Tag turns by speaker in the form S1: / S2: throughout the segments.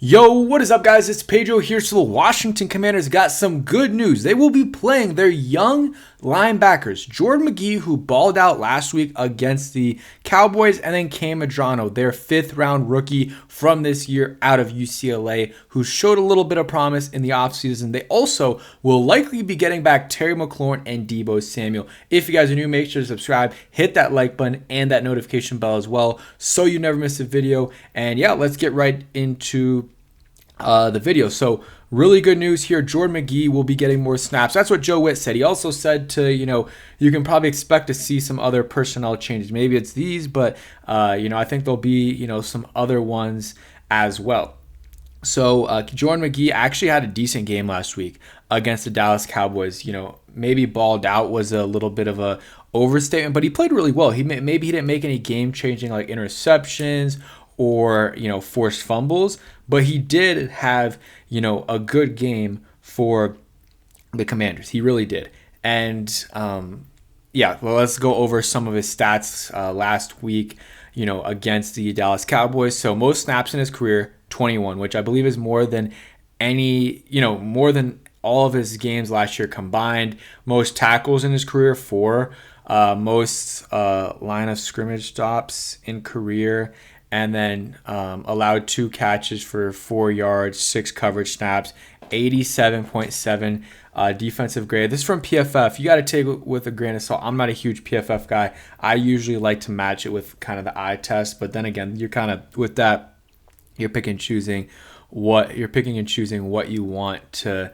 S1: Yo, what is up, guys? It's Pedro here. So the Washington Commanders got some good news. They will be playing their young linebackers, Jordan Magee, who balled out last week against the Cowboys, and then Cam Medrano, their fifth-round rookie from this year out of UCLA, who showed a little bit of promise in the offseason. They also will likely be getting back Terry McLaurin and Deebo Samuel. If you guys are new, make sure to subscribe, hit that like button, and that notification bell as well, so you never miss a video. And yeah, let's get right into the video. So really good news here. Jordan Magee will be getting more snaps. That's what Joe Witt said. He also said you can probably expect to see some other personnel changes. Maybe it's these, but I think there'll be, some other ones as well. So Jordan Magee actually had a decent game last week against the Dallas Cowboys. Maybe balled out was a little bit of a overstatement, but he played really well. Maybe he didn't make any game-changing like interceptions or forced fumbles, but he did have a good game for the Commanders. He really did. And let's go over some of his stats last week against the Dallas Cowboys. So most snaps in his career, 21, which I believe is more than more than all of his games last year combined. Most tackles in his career, 4. Most line of scrimmage stops in career, and then allowed 2 catches for 4 yards, 6 coverage snaps, 87.7 defensive grade. This is from PFF. You got to take it with a grain of salt. I'm not a huge PFF guy. I usually like to match it with kind of the eye test, but then again, you're kind of with that, you're picking and choosing what you want to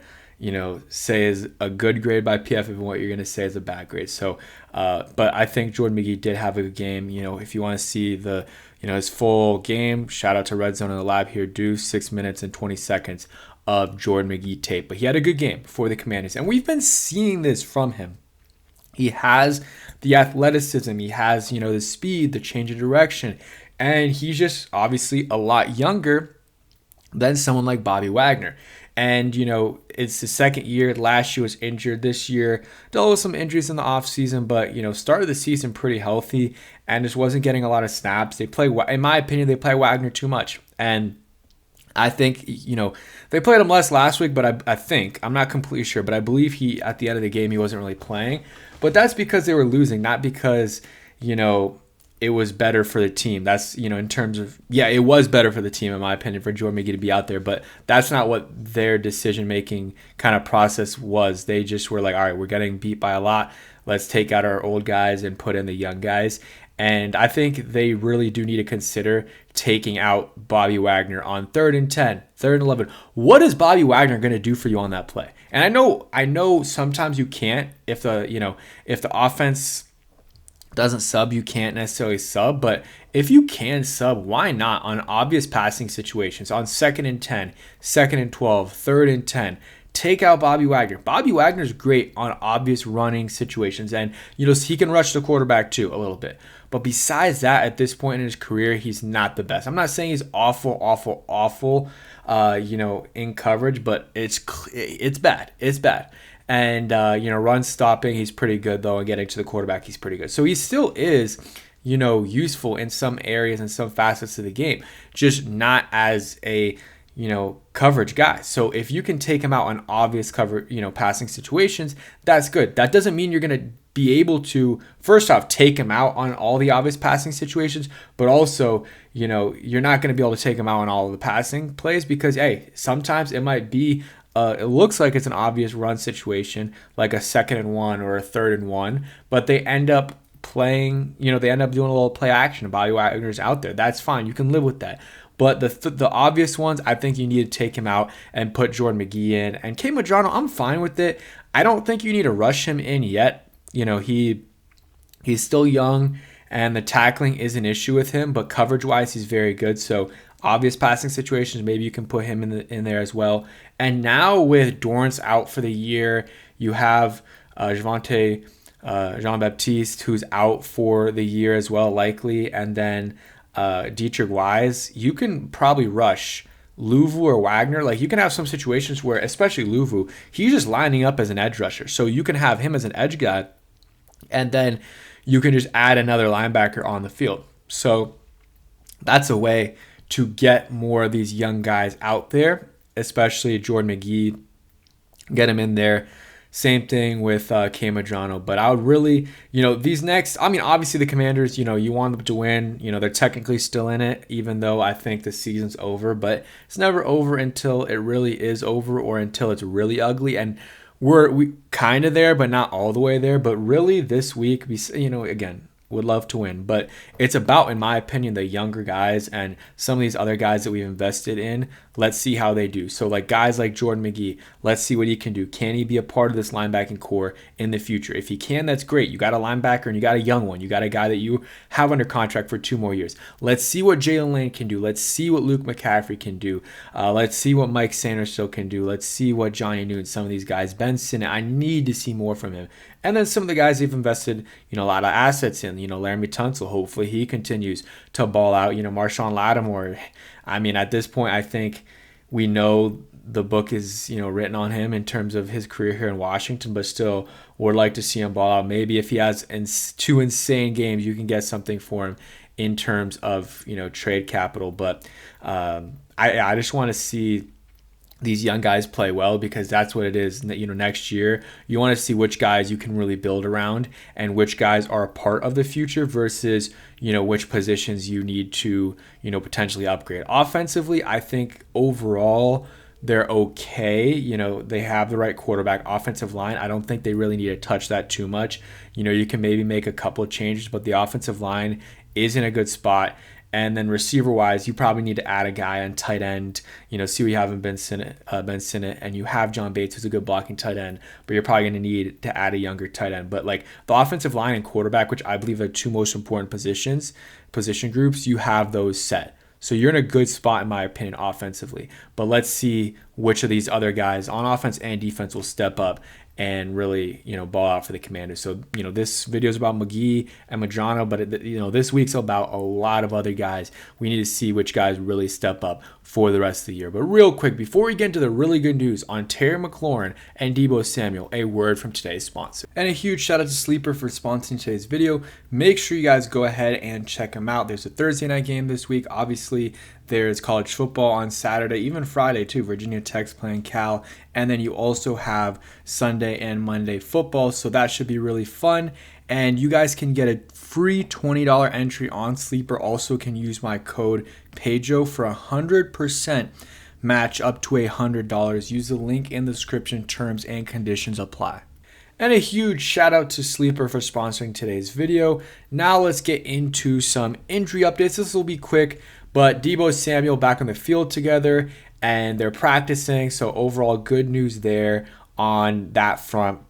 S1: say is a good grade by PFF and what you're going to say is a bad grade. So, but I think Jordan Magee did have a good game. If you want to see the his full game, shout out to Red Zone in the Lab here. Do 6 minutes and 20 seconds of Jordan Magee tape. But he had a good game for the Commanders, and we've been seeing this from him. He has the athleticism, he has the speed, the change of direction, and he's just obviously a lot younger than someone like Bobby Wagner. And, it's the second year. Last year was injured. This year, dealt with some injuries in the offseason, but, started the season pretty healthy and just wasn't getting a lot of snaps. In my opinion, they play Wagner too much. And I think, they played him less last week, but I think, I'm not completely sure, but I believe at the end of the game, he wasn't really playing. But that's because they were losing, not because, it was better for the team. That's, in terms of, it was better for the team, in my opinion, for Jordan Magee to be out there, but that's not what their decision-making kind of process was. They just were like, all right, we're getting beat by a lot. Let's take out our old guys and put in the young guys. And I think they really do need to consider taking out Bobby Wagner on 3rd and 10, 3rd and 11. What is Bobby Wagner going to do for you on that play? And I know sometimes you can't, if the offense doesn't sub, you can't necessarily sub, but if you can sub, why not on obvious passing situations, on 2nd and 10, 2nd and 12, 3rd and 10, take out Bobby Wagner. Bobby Wagner's great on obvious running situations, and he can rush the quarterback too a little bit. But besides that, at this point in his career, he's not the best. I'm not saying he's awful, in coverage, but it's bad. It's bad. And, run stopping, he's pretty good, though, and getting to the quarterback, he's pretty good. So he still is, useful in some areas and some facets of the game, just not as a, coverage guy. So if you can take him out on obvious passing situations, that's good. That doesn't mean you're going to be able to, first off, take him out on all the obvious passing situations, but also, you're not going to be able to take him out on all of the passing plays because, hey, sometimes it might be it looks like it's an obvious run situation, like a 2nd and 1 or a 3rd and 1, but they end up playing, they end up doing a little play action. Bobby Wagner's out there. That's fine. You can live with that. But the obvious ones, I think you need to take him out and put Jordan Magee in. And Cam Medrano, I'm fine with it. I don't think you need to rush him in yet. He's still young, and the tackling is an issue with him, but coverage-wise, he's very good. So obvious passing situations, maybe you can put him in there as well. And now with Dorrance out for the year, you have Jean-Baptiste, who's out for the year as well, likely. And then Dietrich Wise, you can probably rush Luvu or Wagner. Like, you can have some situations where, especially Luvu, he's just lining up as an edge rusher. So you can have him as an edge guy, and then you can just add another linebacker on the field. So that's a way to get more of these young guys out there, especially Jordan Magee, get him in there. Same thing with Cam Madrano. But I would really, these next, obviously the Commanders, you want them to win. They're technically still in it, even though I think the season's over. But it's never over until it really is over or until it's really ugly. And we kind of there, but not all the way there. But really this week, again, would love to win. But it's about, in my opinion, the younger guys and some of these other guys that we've invested in. Let's see how they do. So like guys like Jordan Magee, let's see what he can do. Can he be a part of this linebacking core in the future? If he can, that's great. You got a linebacker and you got a young one. You got a guy that you have under contract for 2 more years. Let's see what Jalen Lane can do. Let's see what Luke McCaffrey can do. Let's see what Mike Sanderson can do. Let's see what Johnny Newton, some of these guys. Ben Sinnott, I need to see more from him. And then some of the guys they've invested, a lot of assets in. Laramie Tunsil, hopefully he continues to ball out. Marshawn Lattimore. At this point, I think we know the book is, written on him in terms of his career here in Washington, but still would like to see him ball out. Maybe if he has 2 insane games, you can get something for him in terms of, trade capital. But I just want to see these young guys play well, because that's what it is. Next year you want to see which guys you can really build around and which guys are a part of the future versus which positions you need to potentially upgrade. Offensively, I think overall they're okay. They have the right quarterback. Offensive line, I don't think they really need to touch that too much. You can maybe make a couple of changes, but the offensive line is in a good spot. And then receiver-wise, you probably need to add a guy on tight end. See what you have in Ben Sinnott, and you have John Bates, who's a good blocking tight end, but you're probably going to need to add a younger tight end. But like the offensive line and quarterback, which I believe are 2 most important position groups, you have those set. So you're in a good spot, in my opinion, offensively. But let's see which of these other guys on offense and defense will step up and really, ball out for the Commanders. So, this video is about Magee and Madrano, but, this week's about a lot of other guys. We need to see which guys really step up for the rest of the year. But real quick, before we get into the really good news on Terry McLaurin and Deebo Samuel, a word from today's sponsor. And a huge shout out to Sleeper for sponsoring today's video. Make sure you guys go ahead and check them out. There's a Thursday night game this week. Obviously, there's college football on Saturday, even Friday too. Virginia Tech's playing Cal. And then you also have Sunday and Monday football. So that should be really fun. And you guys can get a free $20 entry on Sleeper. Also can use my code Pedro for 100% match up to $100. Use the link in the description. Terms and conditions apply. And a huge shout out to Sleeper for sponsoring today's video. Now let's get into some injury updates. This will be quick, but Deebo Samuel back on the field together and they're practicing. So overall good news there on that front.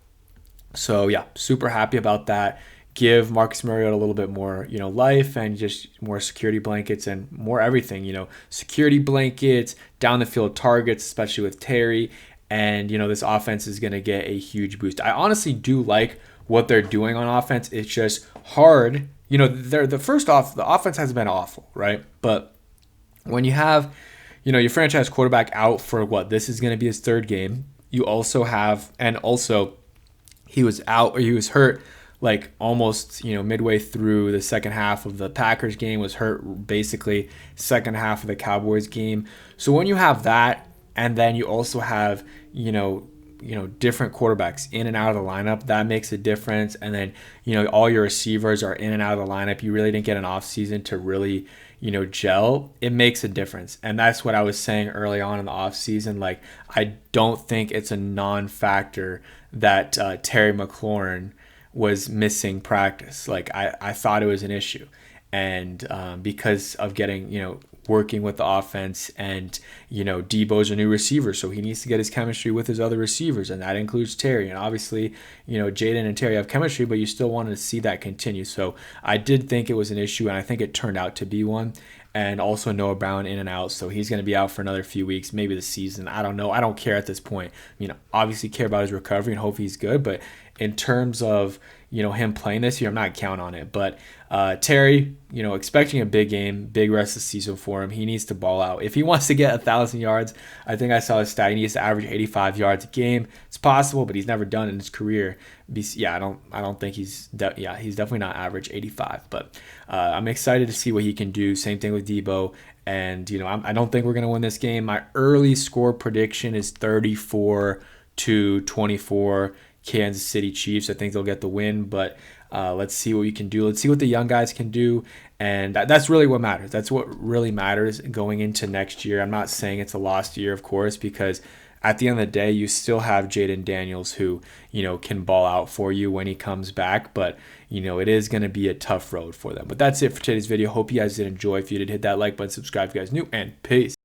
S1: So yeah, super happy about that. Give Marcus Mariota a little bit more, life and just more security blankets and more everything, security blankets, down the field targets, especially with Terry. And, this offense is going to get a huge boost. I honestly do like what they're doing on offense. It's just hard. The offense has been awful, right? But when you have, your franchise quarterback out for this is going to be his 3rd game. You also have, and also he was hurt like almost, midway through the second half of the Packers game, was hurt basically second half of the Cowboys game. So when you have that, and then you also have, different quarterbacks in and out of the lineup, that makes a difference. And then, all your receivers are in and out of the lineup. You really didn't get an offseason to really, gel. It makes a difference. And that's what I was saying early on in the offseason. Like, I don't think it's a non-factor that Terry McLaurin was missing practice. Like, I thought it was an issue. And because of getting, working with the offense, and Deebo's a new receiver, so he needs to get his chemistry with his other receivers, and that includes Terry. And obviously, Jaden and Terry have chemistry, but you still want to see that continue. So I did think it was an issue, and I think it turned out to be one. And also Noah Brown in and out, so he's going to be out for another few weeks, maybe the season. I don't know. I don't care at this point. Obviously care about his recovery and hope he's good, but in terms of him playing this year, I'm not counting on it. But Terry, expecting a big game, big rest of the season for him. He needs to ball out. If he wants to get 1,000 yards, I think I saw his stat. He needs to average 85 yards a game. It's possible, but he's never done it in his career. I don't think he's definitely not average 85. But I'm excited to see what he can do. Same thing with Deebo. And, I don't think we're going to win this game. My early score prediction is 34-24 Kansas City Chiefs. I think they'll get the win, but let's see what we can do. Let's see what the young guys can do. And that's really what matters. That's what really matters going into next year. I'm not saying it's a lost year, of course, because at the end of the day, you still have Jaden Daniels who, can ball out for you when he comes back. But, it is going to be a tough road for them. But that's it for today's video. Hope you guys did enjoy. If you did, hit that like button, subscribe if you guys new, and peace.